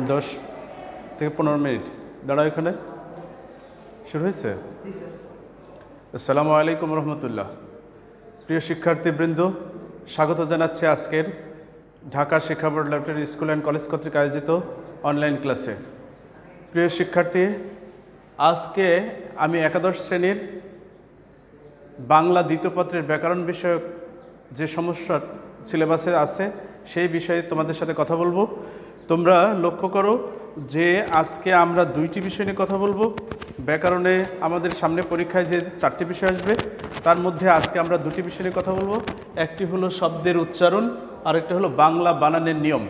10 থেকে 15 মিনিট দাঁড়াও, এখানে শুরু হয়েছে। আসসালামু আলাইকুম রহমতুল্লাহ। প্রিয় শিক্ষার্থীবৃন্দ, স্বাগত জানাচ্ছি আজকের ঢাকা শিক্ষা board laboratory school and college কর্তৃক আয়োজিত অনলাইন ক্লাসে। প্রিয় শিক্ষার্থী, আজকে আমি একাদশ শ্রেণীর বাংলা দ্বিতীয় পত্রের ব্যাকরণ বিষয়ক যে সমস্যা সিলেবাসে আছে সেই বিষয়ে তোমাদের সাথে কথা বলবো। তোমরা লক্ষ্য করো যে আজকে আমরা দুইটি বিষয় নিয়ে কথা বলবো। ব্যাকরণে আমাদের সামনে পরীক্ষায় যে 4টি বিষয় আসবে তার মধ্যে আজকে আমরা দুটি বিষয় নিয়ে কথা বলবো। একটি হলো শব্দের উচ্চারণ, আর একটা হলো বাংলা বানানের নিয়ম।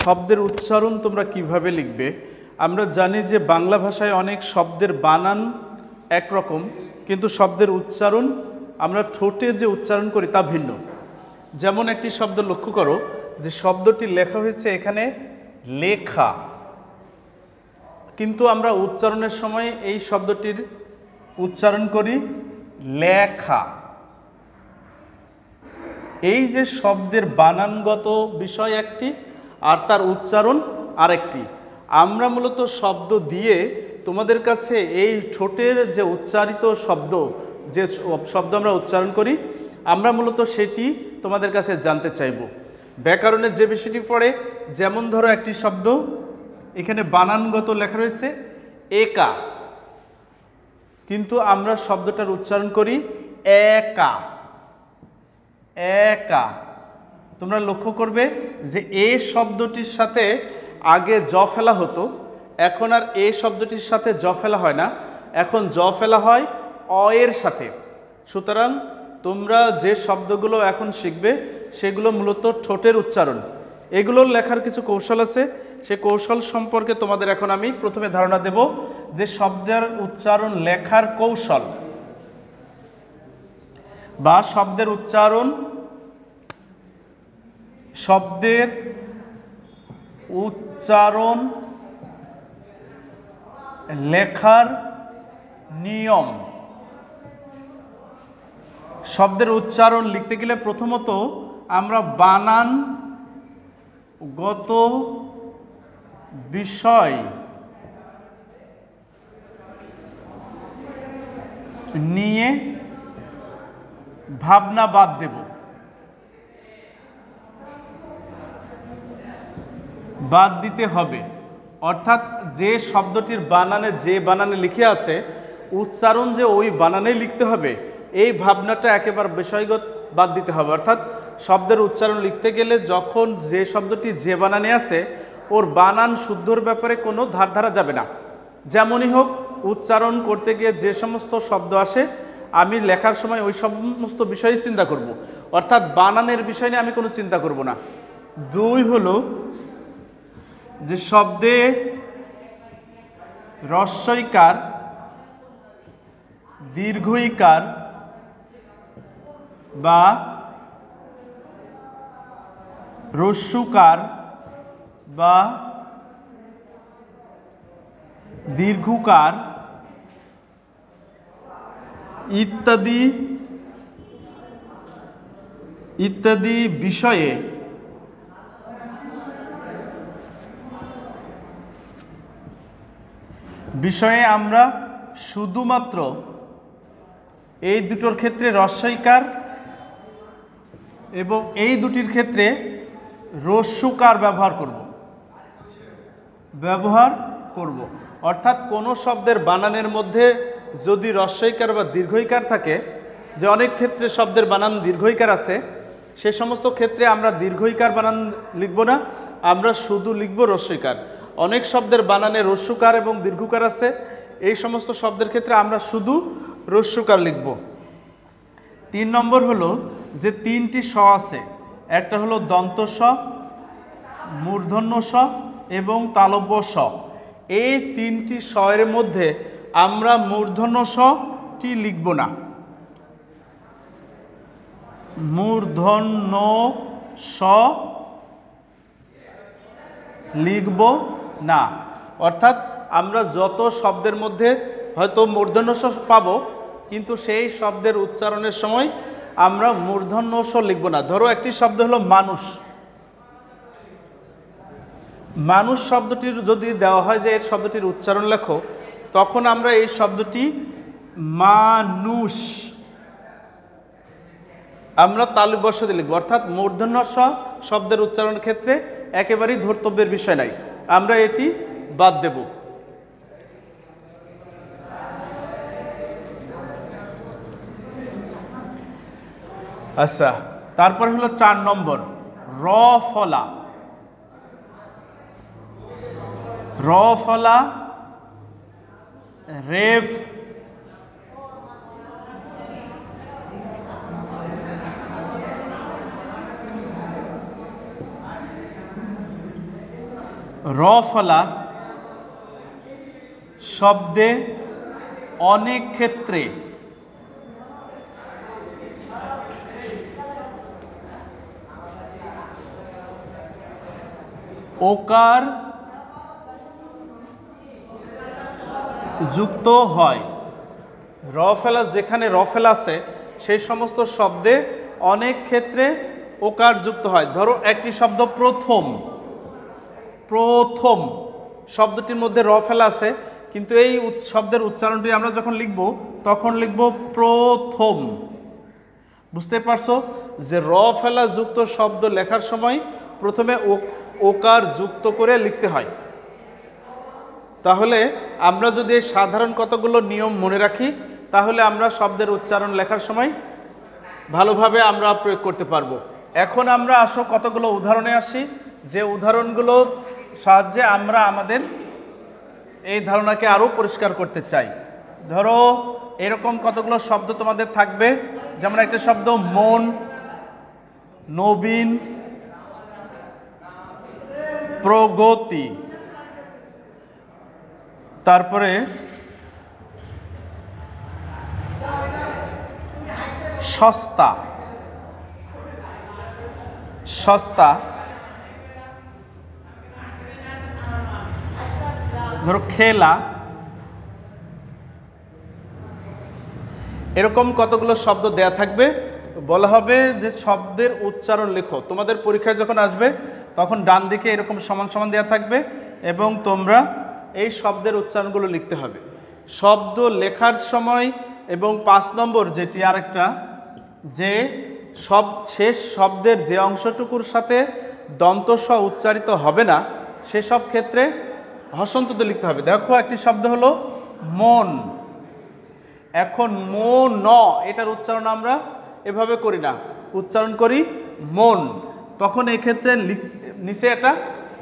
শব্দের উচ্চারণ তোমরা কিভাবে লিখবে? আমরা জানি যে বাংলা ভাষায় অনেক শব্দের বানান একরকম, কিন্তু শব্দের উচ্চারণ আমরা ঠোঁটে যে উচ্চারণ করি তা ভিন্ন। যেমন একটি শব্দ লক্ষ্য করো যে শব্দটি লেখা হয়েছে এখানে লেখা, কিন্তু আমরা উচ্চারণের সময় এই শব্দটির উচ্চারণ করি লেখা। এই যে শব্দের বানানগত বিষয় একটি আর তার উচ্চারণ আরেকটি। আমরা মূলত শব্দ দিয়ে তোমাদের কাছে এই ঠোঁটের যে উচ্চারিত শব্দ, যে শব্দ আমরা উচ্চারণ করি, আমরা মূলত সেটি তোমাদের কাছে জানতে চাইব। ব্যাকরণের যে বিষয়টি পড়ে, যেমন ধরো একটি শব্দ এখানে বানানগত লেখা রয়েছে একা, কিন্তু আমরা শব্দটার উচ্চারণ করি একা। একা। তোমরা লক্ষ্য করবে যে এ শব্দটির সাথে আগে জ ফেলা হতো, এখন আর এ শব্দটির সাথে জ ফেলা হয় না, এখন জ ফেলা হয় অ এর সাথে। সুতরাং তোমরা যে শব্দগুলো এখন শিখবে সেগুলো মূলত ঠোঁটের উচ্চারণ। এগুলোর লেখার কিছু কৌশল আছে, সে কৌশল সম্পর্কে তোমাদের এখন আমি প্রথমে ধারণা দেব যে শব্দের উচ্চারণ লেখার কৌশল বা শব্দের উচ্চারণ, শব্দের উচ্চারণ লেখার নিয়ম। শব্দের উচ্চারণ লিখতে গেলে প্রথমত আমরা বানানগত বিষয় নিয়ে ভাবনা বাদ দেব। বাদ দিতে হবে, অর্থাৎ যে শব্দটির বানানে যে বানানে লিখে আছে উচ্চারণ যে ওই বানানেই লিখতে হবে, এই ভাবনাটা একেবারে বিষয়গত বাদ দিতে হবে। অর্থাৎ শব্দের উচ্চারণ লিখতে গেলে যখন যে শব্দটি যে বানানে আছে ওর বানান শুদ্ধর ব্যাপারে কোনো ধারধারা যাবে না। যেমনই হোক, উচ্চারণ করতে গিয়ে যে সমস্ত শব্দ আসে আমি লেখার সময় ওই সমস্ত বিষয়ে চিন্তা করব, অর্থাৎ বানানের বিষয় নিয়ে আমি কোনো চিন্তা করব না। 2 হলো যে শব্দে হ্রস্বইকার, দীর্ঘইকার বা হ্রস্বকার বা দীর্ঘকার ইত্যাদি ইত্যাদি বিষয়ে আমরা শুধুমাত্র এই দুটোর ক্ষেত্রে হ্রস্বইকার এবং এই দুটির ক্ষেত্রে হ্রস্বকার ব্যবহার করব। অর্থাৎ কোনো শব্দের বানানের মধ্যে যদি হ্রস্বইকার বা দীর্ঘইকার থাকে, যে অনেক ক্ষেত্রে শব্দের বানান দীর্ঘইকার আছে, সে সমস্ত ক্ষেত্রে আমরা দীর্ঘইকার বানান লিখব না, আমরা শুধু লিখব হ্রস্বইকার। অনেক শব্দের বানানে হ্রস্বকার এবং দীর্ঘকার আছে, এই সমস্ত শব্দের ক্ষেত্রে আমরা শুধু হ্রস্বকার লিখব। 3 নম্বর হলো যে 3টি স আছে, একটা হলো দন্ত স, মূর্ধন্য স এবং তালব্য স। এই 3টি স এর মধ্যে আমরা মূর্ধন্য সটি লিখব না, মূর্ধন্য স লিখব না। অর্থাৎ আমরা যত শব্দের মধ্যে হয়তো মূর্ধন্য স পাবো, কিন্তু সেই শব্দের উচ্চারণের সময় আমরা মূর্ধন্য স লিখব না। ধরো একটি শব্দ হলো মানুষ, মানুষ শব্দটির যদি দেওয়া হয় যে এর শব্দটির উচ্চারণ লেখো, তখন আমরা এই শব্দটি মানুষ আমরা তালুক বর্ষ দিয়ে লিখব, অর্থাৎ মূর্ধন্য স শব্দের উচ্চারণের ক্ষেত্রে একেবারেই ধর্তব্যের বিষয় নাই, আমরা এটি বাদ দেব। আচ্ছা, তারপরে হলো 4 নম্বর র ফলা। র ফলা, রেফ, র ফলা শব্দে অনেক ক্ষেত্রে ওকার যুক্ত হয়। র ফেলা, যেখানে র ফেলা আছে সেই সমস্ত শব্দে অনেক ক্ষেত্রে ওকার যুক্ত হয়। ধরো একটি শব্দ প্রথম, প্রথম শব্দটির মধ্যে র ফেলা আছে, কিন্তু এই শব্দের উচ্চারণটি আমরা যখন লিখব তখন লিখব প্রথম। বুঝতে পারছো যে র ফেলা যুক্ত শব্দ লেখার সময় প্রথমে ওকার যুক্ত করে লিখতে হয়। তাহলে আমরা যদি সাধারণ কতগুলো নিয়ম মনে রাখি, তাহলে আমরা শব্দের উচ্চারণ লেখার সময় ভালোভাবে আমরা প্রয়োগ করতে পারবো। এখন আমরা আসো কতগুলো উদাহরণে আসি, যে উদাহরণগুলোর সাহায্যে আমরা আমাদের এই ধারণাকে আরও পরিষ্কার করতে চাই। ধরো এরকম কতগুলো শব্দ তোমাদের থাকবে, যেমন একটা শব্দ মন, নবীন, প্রগতি, তারপরে সস্তা, সস্তা, ধরো খেলা, এরকম কতগুলো শব্দ দেয়া থাকবে। বলা হবে যে শব্দের উচ্চারণ লেখো। তোমাদের পরীক্ষায় যখন আসবে তখন ডান দিকে এরকম সমান সমান দেয়া থাকবে এবং তোমরা এই শব্দের উচ্চারণগুলো লিখতে হবে। শব্দ লেখার সময় এবং 5 নম্বর যেটি আরেকটা, যে শেষ শব্দের যে অংশটুকুর সাথে দন্ত স উচ্চারিত হবে না সেসব ক্ষেত্রে হসন্ত দিয়ে লিখতে হবে। দেখো একটি শব্দ হলো মন, এখন মন, এটার উচ্চারণ আমরা এভাবে করি না, উচ্চারণ করি মন। তখন এক্ষেত্রে নিচে একটা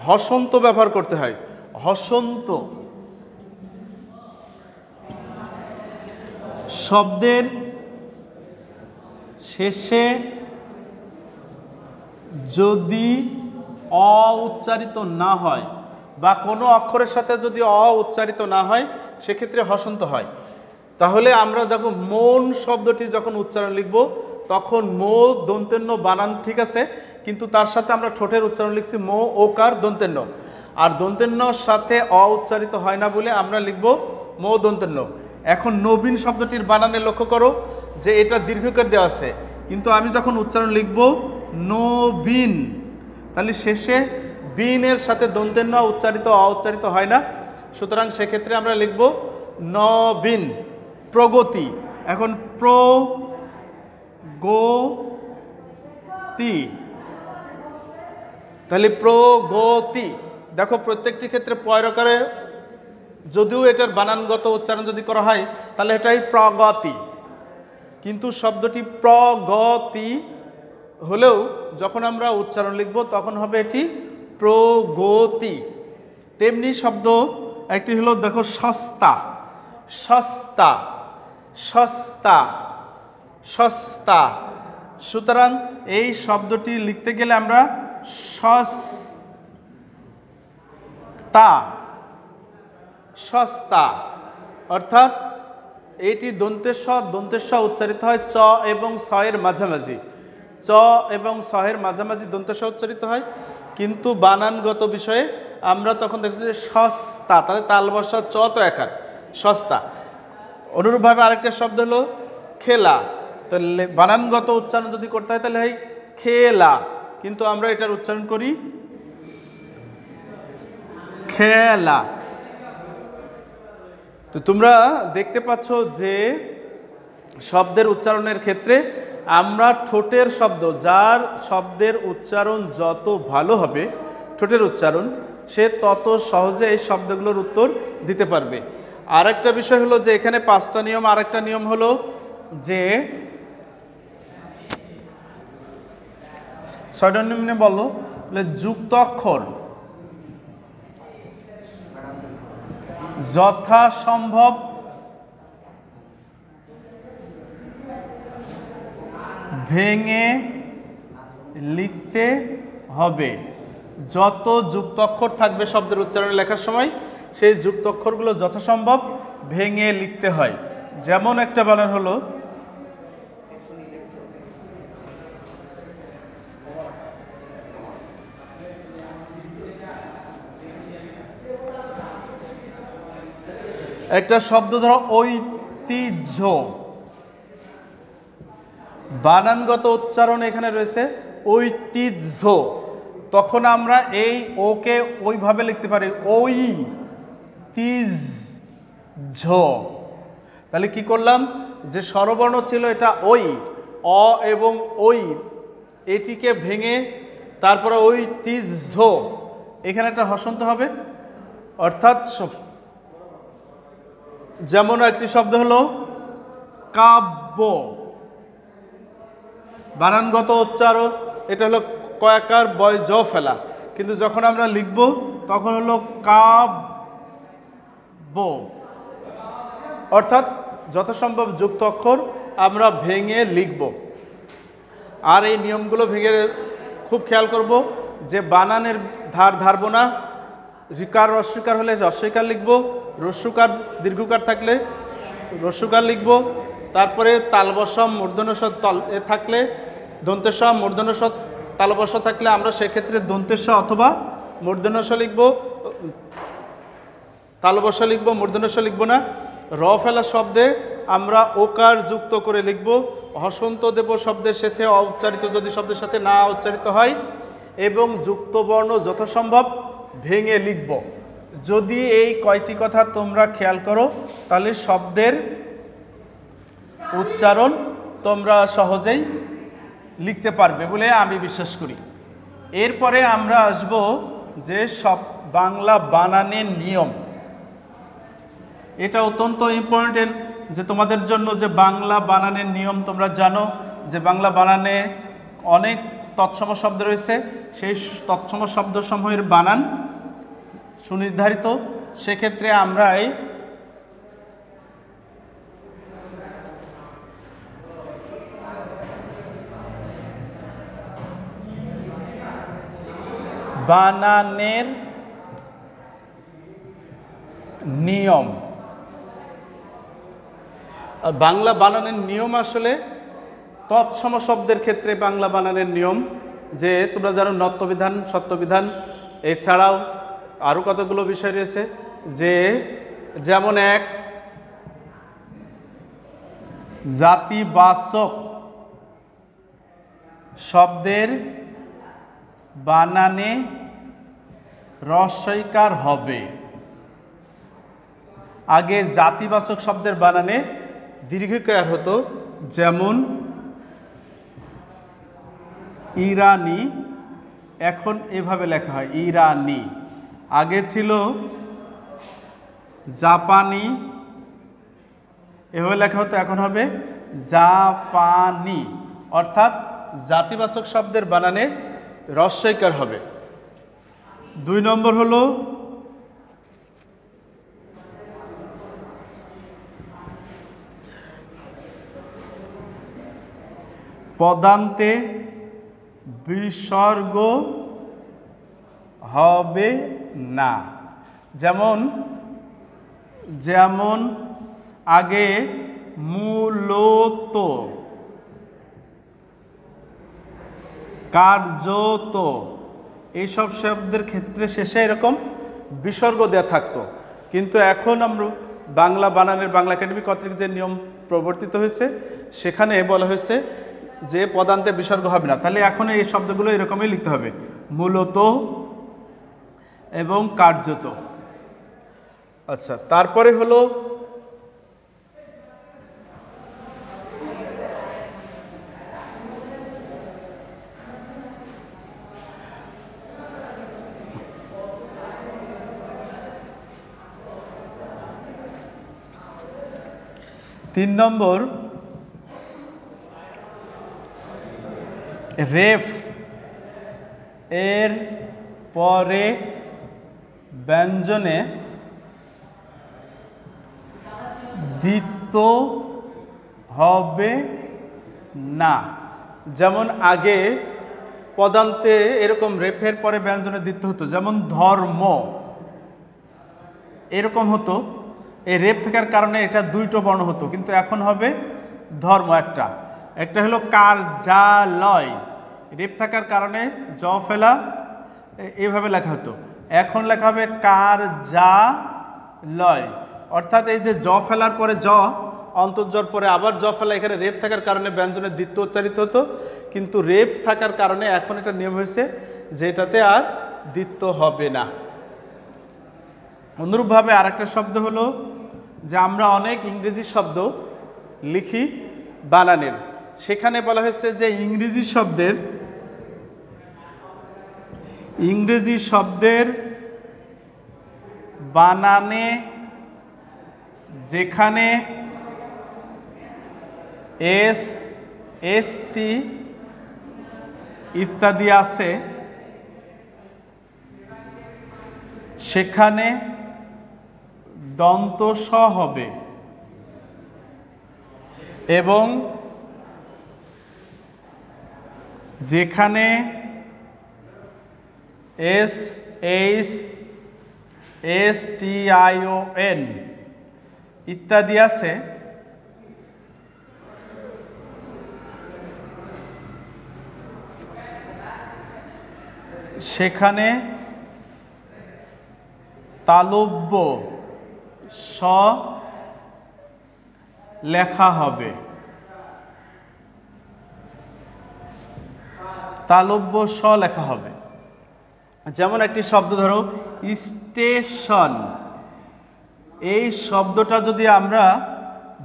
হসন্ত ব্যবহার করতে হয়, হসন্ত। শব্দের শেষে যদি অ উচ্চারিত না হয় বা কোনো অক্ষরের সাথে যদি অ উচ্চারিত না হয় সেক্ষেত্রে হসন্ত হয়। তাহলে আমরা দেখো মন শব্দটি যখন উচ্চারণ লিখব তখন মো দন্তেন্য বানান ঠিক আছে, কিন্তু তার সাথে আমরা ঠোঁটের উচ্চারণ লিখছি মো ওকার দন্তেন্য, আর দন্তেন্যর সাথে অ উচ্চারিত হয় না বলে আমরা লিখব মো দন্তেন্য। এখন নবীন শব্দটির বানানে লক্ষ্য করো যে এটা দীর্ঘকার দেওয়া আছে, কিন্তু আমি যখন উচ্চারণ লিখব নবীন, তাহলে শেষে বিনের সাথে দন্তেন্য উচ্চারিত অ উচ্চারিত হয় না, সুতরাং সেক্ষেত্রে আমরা লিখব নবীন। প্রগতি, এখন প্রগতি, তাহলে প্রগতি। দেখো প্রত্যেকটি ক্ষেত্রে পয়রকারে যদিও এটার বানানগত উচ্চারণ যদি করা হয় তাহলে এটাই প্রগতি, কিন্তু শব্দটি প্রগতি হলেও যখন আমরা উচ্চারণ লিখব তখন হবে এটি প্রগতি। তেমনি শব্দ একটি হলো দেখো সস্তা, সস্তা, সস্তা, সস্তা। সুতরাং এই শব্দটি লিখতে গেলে আমরা সস্তা, সস্তা, অর্থাৎ এটি দন্তেশ্ব উচ্চারিত হয় চ এবং স এর মাঝামাঝি, চ এবং স এর মাঝামাঝি দন্তেশ্ব উচ্চারিত হয়, কিন্তু বানানগত বিষয়ে আমরা তখন দেখছি যে সস্তা, তাহলে তাল বসা চ তো একার, সস্তা। অনুরূপভাবে আরেকটা শব্দ হলো খেলা, তো বানানগত উচ্চারণ যদি করতে হয় তাহলে হয় খেলা, কিন্তু আমরা এটার উচ্চারণ করি খেলা। তো তোমরা দেখতে পাচ্ছ যে শব্দের উচ্চারণের ক্ষেত্রে আমরা ঠোঁটের শব্দ, যার শব্দের উচ্চারণ যত ভালো হবে ঠোঁটের উচ্চারণ, সে তত সহজে এই শব্দগুলোর উত্তর দিতে পারবে। আর একটা বিষয় হলো যে এখানে 5টা নিয়ম। আর একটা নিয়ম হলো যে 6টা নিয়মে বললো যুক্ত অক্ষর যথাসম্ভব ভেঙে লিখতে হবে। যত যুক্ত অক্ষর থাকবে শব্দের উচ্চারণে লেখার সময় সেই যুক্ত অক্ষরগুলো যথাসম্ভব ভেঙে লিখতে হয়। যেমন একটা বানান হলো একটা শব্দ ধরো ঐতিহ্য, বানানগত উচ্চারণ এখানে রয়েছে ঐতিহ্য, তখন আমরা এই ওকে ওইভাবে লিখতে পারি ওই তিজ ঝ। তাহলে কি করলাম, যে স্বরবর্ণ ছিল এটা ওই, অ এবং ওই, এটিকে ভেঙে তারপরে ওই তিজ ঝ, এখানে একটা হসন্ত হবে। অর্থাৎ যেমন একটি শব্দ হলো কাব্য, বানানগত উচ্চারণ এটা হলো কয়াকার বয় জ ফেলা, কিন্তু যখন আমরা লিখব তখন হলো কাব্য। অর্থাৎ যথাসম্ভব যুক্ত অক্ষর আমরা ভেঙে লিখব। আর এই নিয়মগুলো ভেঙে খুব খেয়াল করব যে বানানের ধার ধারব না। ঋকার রস্বীকার হলে রস্বীকার লিখব, রস্যকার দীর্ঘকার থাকলে রস্যকার লিখব। তারপরে তালবসা মূর্ধন্য স থাকলে দন্তেশ মূর্ধন্য স তালবস থাকলে আমরা সেক্ষেত্রে দন্তেশ অথবা মূর্ধন্য স লিখব, তালবস লিখব, মূর্ধন্য স লিখব না। র ফেলা শব্দে আমরা ওকার যুক্ত করে লিখব। হসন্ত দেব শব্দের সাথে অউচ্চারিত যদি শব্দের সাথে না উচ্চারিত হয়, এবং যুক্ত বর্ণ যথাসম্ভব ভেঙে লিখব। যদি এই কয়টি কথা তোমরা খেয়াল করো তাহলে শব্দের উচ্চারণ তোমরা সহজেই লিখতে পারবে বলে আমি বিশ্বাস করি। এরপরে আমরা আসব যে সব বাংলা বানানের নিয়ম। এটা অত্যন্ত ইম্পর্টেন্ট যে তোমাদের জন্য যে বাংলা বানানের নিয়ম তোমরা জানো যে বাংলা বানানে অনেক তৎসম শব্দ রয়েছে, সেই তৎসম শব্দসমূহের বানান সুনির্ধারিত। সেক্ষেত্রে আমরা এই বানানের নিয়ম, বাংলা বানানের নিয়ম আসলে তৎসম শব্দের ক্ষেত্রে বাংলা বানানের নিয়ম যে তোমরা জানো নত্যবিধান, সত্যবিধান, এছাড়াও আরও কতগুলো বিষয় রয়েছে। যে যেমন এক জাতিবাচক শব্দের বানানে রস্বইকার হবে। আগে জাতিবাচক শব্দের বানানে দীর্ঘিকার হতো, যেমন ইরানি, এখন এভাবে লেখা হয় ইরানি। আগে ছিল জাপানি, এভাবে লেখা হতো, এখন হবে জাপানি। অর্থাৎ জাতিবাচক শব্দের বানানে রস্বইকার হবে। 2 নম্বর হলো পদান্তে বিসর্গ হবে না। যেমন যেমন আগে মূলত, কার্যত, এইসব শব্দের ক্ষেত্রে শেষে এরকম বিসর্গ দেওয়া থাকতো, কিন্তু এখন আমরা বাংলা বানানের বাংলা একাডেমি কর্তৃক যে নিয়ম প্রবর্তিত হয়েছে সেখানে বলা হয়েছে যে পদান্তে বিসর্গ হবে না। তাহলে এখন এই শব্দগুলো এরকমই লিখতে হবে, মূলত এবং কার্যত। আচ্ছা, তারপরে হলো তিন নম্বর, রেফ এর পরে ব্যঞ্জনে দ্বিত্ব হবে না। যেমন আগে পদান্তে এরকম রেফের পরে ব্যঞ্জনে দ্বিত্ব হতো, যেমন ধর্ম, এরকম হতো। এই রেফ থাকার কারণে এটা দুইটো বর্ণ হতো, কিন্তু এখন হবে ধর্ম একটা। একটা হলো কার্যালয়, রেফ থাকার কারণে জ ফেলা, এইভাবে লেখা হতো। এখন লেখা হবে কার্যালয়, অর্থাৎ এই যে জ ফেলার পরে জ, অন্তর্জর পরে আবার জ ফেলা, এখানে রেফ থাকার কারণে ব্যঞ্জনের দ্বিত্ব উচ্চারিত হতো, কিন্তু রেফ থাকার কারণে এখন এটা নিয়ম হয়েছে যে এটাতে আর দ্বিত্ব হবে না। অনুরূপভাবে আরেকটা শব্দ হলো যে আমরা অনেক ইংরেজি শব্দ লিখি বানানের, সেখানে বলা হয়েছে যে ইংরেজি শব্দের বানানে যেখানে এস, এস টি ইত্যাদি আছে সেখানে দন্ত স হবে, এবং যেখানে S, H, S T I O N ইত্যাদি আছে সেখানে তালব্য স লেখা হবে, তালব্য স লেখা হবে। যেমন একটি শব্দ ধরো স্টেশন, এই শব্দটা যদি আমরা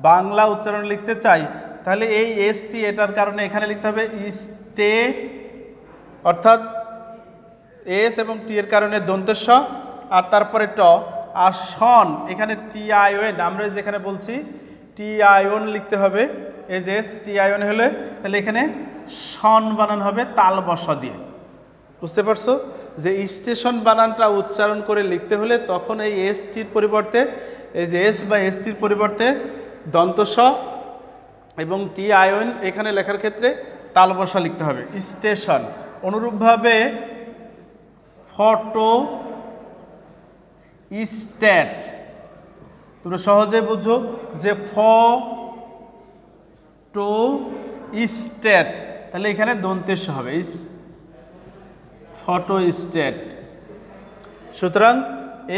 বাংলা উচ্চারণ লিখতে চাই তাহলে এই এসটি এটার কারণে এখানে লিখতে হবে স্টে, অর্থাৎ এস এবং টি এর কারণে দন্তেশ, আর তারপরে ট, আর শন এখানে টি আইওএন, আমরা যেখানে বলছি টি আইওন লিখতে হবে, এই যে এস টি আইওন হলে তাহলে এখানে শন বানান হবে তাল বসা দিয়ে। বুঝতে পারছো যে স্টেশন বানানটা উচ্চারণ করে লিখতে হলে তখন এই এস টির পরিবর্তে, এই যে এস বা এস টির পরিবর্তে দন্তস এবং টি আইওন এখানে লেখার ক্ষেত্রে তাল বসা লিখতে হবে, স্টেশন। অনুরূপভাবে ফটো স্ট্যাট, তোমরা সহজে বুঝো যে ফটো স্ট্যাট, তাহলে এখানে দন্তেশ হবে ফটো স্ট্যাট। সুতরাং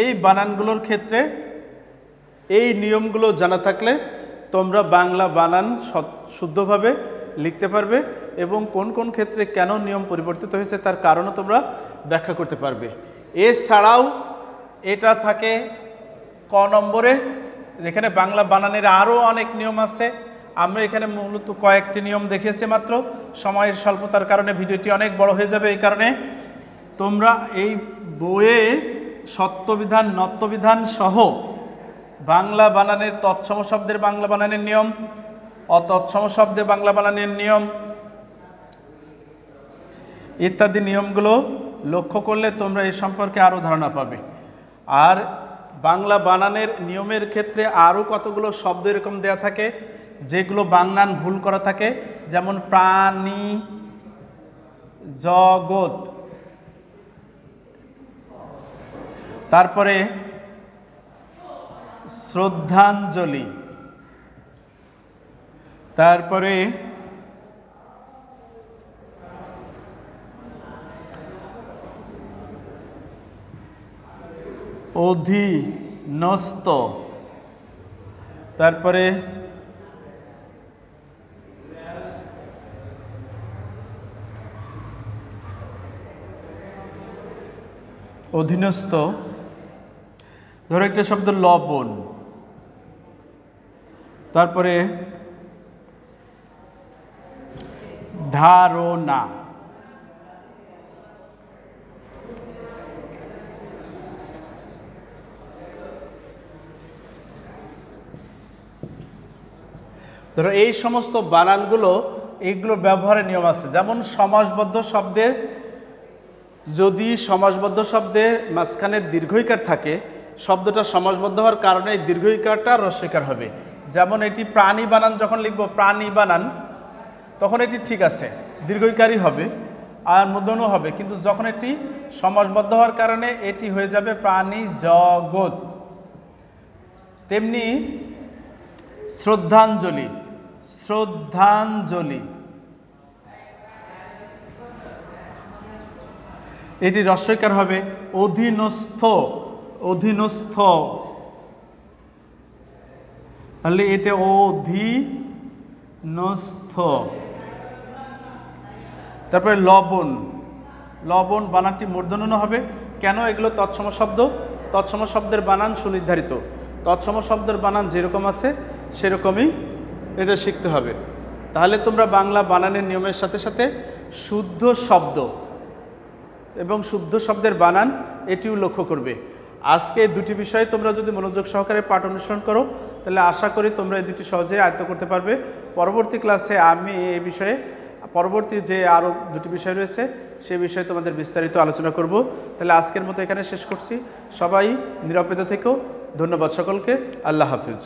এই বানানগুলোর ক্ষেত্রে এই নিয়মগুলো জানা থাকলে তোমরা বাংলা বানান শুদ্ধভাবে লিখতে পারবে, এবং কোন কোন ক্ষেত্রে কেন নিয়ম পরিবর্তিত হয়েছে তার কারণও তোমরা ব্যাখ্যা করতে পারবে। এছাড়াও এটা থাকে ক নম্বরে, এখানে বাংলা বানানের আরও অনেক নিয়ম আছে। আমরা এখানে মূলত কয়েকটি নিয়ম দেখিয়েছি মাত্র, সময়ের স্বল্পতার কারণে ভিডিওটি অনেক বড় হয়ে যাবে। এই কারণে তোমরা এই বইয়ে সত্যবিধান, নত্যবিধান সহ বাংলা বানানের তৎসম শব্দের বাংলা বানানের নিয়ম, অতৎসম শব্দে বাংলা বানানের নিয়ম ইত্যাদি নিয়মগুলো লক্ষ্য করলে তোমরা এই সম্পর্কে আরও ধারণা পাবে। আর বাংলা বানানের নিয়মের ক্ষেত্রে আরও কতগুলো শব্দ এরকম দেয়া থাকে যেগুলো বাংলান ভুল করা থাকে, যেমন প্রাণী, জগৎ, তারপরে শ্রদ্ধাঞ্জলি, তারপরে অধীনস্থ, তারপরে অধীনস্থ। ধরো একটা শব্দ লবণ, তারপরে ধারণা, ধরো এই সমস্ত বানানগুলো, এইগুলো ব্যবহারের নিয়ম আছে। যেমন সমাসবদ্ধ শব্দে যদি সমাসবদ্ধ শব্দে মাঝখানে দীর্ঘইকার থাকে, শব্দটা সমাসবদ্ধ হওয়ার কারণে এই দীর্ঘইকারটা রস্বইকার হবে। যেমন এটি প্রাণী বানান যখন লিখবো প্রাণী বানান, তখন এটি ঠিক আছে, দীর্ঘইকারই হবে আর মূর্ধন্য হবে। কিন্তু যখন এটি সমাসবদ্ধ হওয়ার কারণে এটি হয়ে যাবে প্রাণী জগৎ। তেমনি শ্রদ্ধাঞ্জলি, শ্রদ্ধাঞ্জলি এটি রস্বইকার হবে। অধীনস্থ, অধীনস্থ তাহলে এটা অধীনস্থ। তারপরে লবণ, লবণ বানানটি মূর্ধন্য হবে। কেন? এগুলো তৎসম শব্দ, তৎসম শব্দের বানান সুনির্ধারিত। তৎসম শব্দের বানান যেরকম আছে সেরকমই এটা শিখতে হবে। তাহলে তোমরা বাংলা বানানের নিয়মের সাথে সাথে শুদ্ধ শব্দ এবং শুদ্ধ শব্দের বানান এটিও লক্ষ্য করবে। আজকে দুটি বিষয়ে তোমরা যদি মনোযোগ সহকারে পাঠ অনুসরণ করো, তাহলে আশা করি তোমরা এই দুটি সহজে আয়ত্ত করতে পারবে। পরবর্তী ক্লাসে আমি এই বিষয়ে পরবর্তী যে আরও দুটি বিষয় রয়েছে সে বিষয়ে তোমাদের বিস্তারিত আলোচনা করব। তাহলে আজকের মতো এখানে শেষ করছি। সবাই নিরাপদে থেকো। ধন্যবাদ সকলকে। আল্লাহ হাফিজ।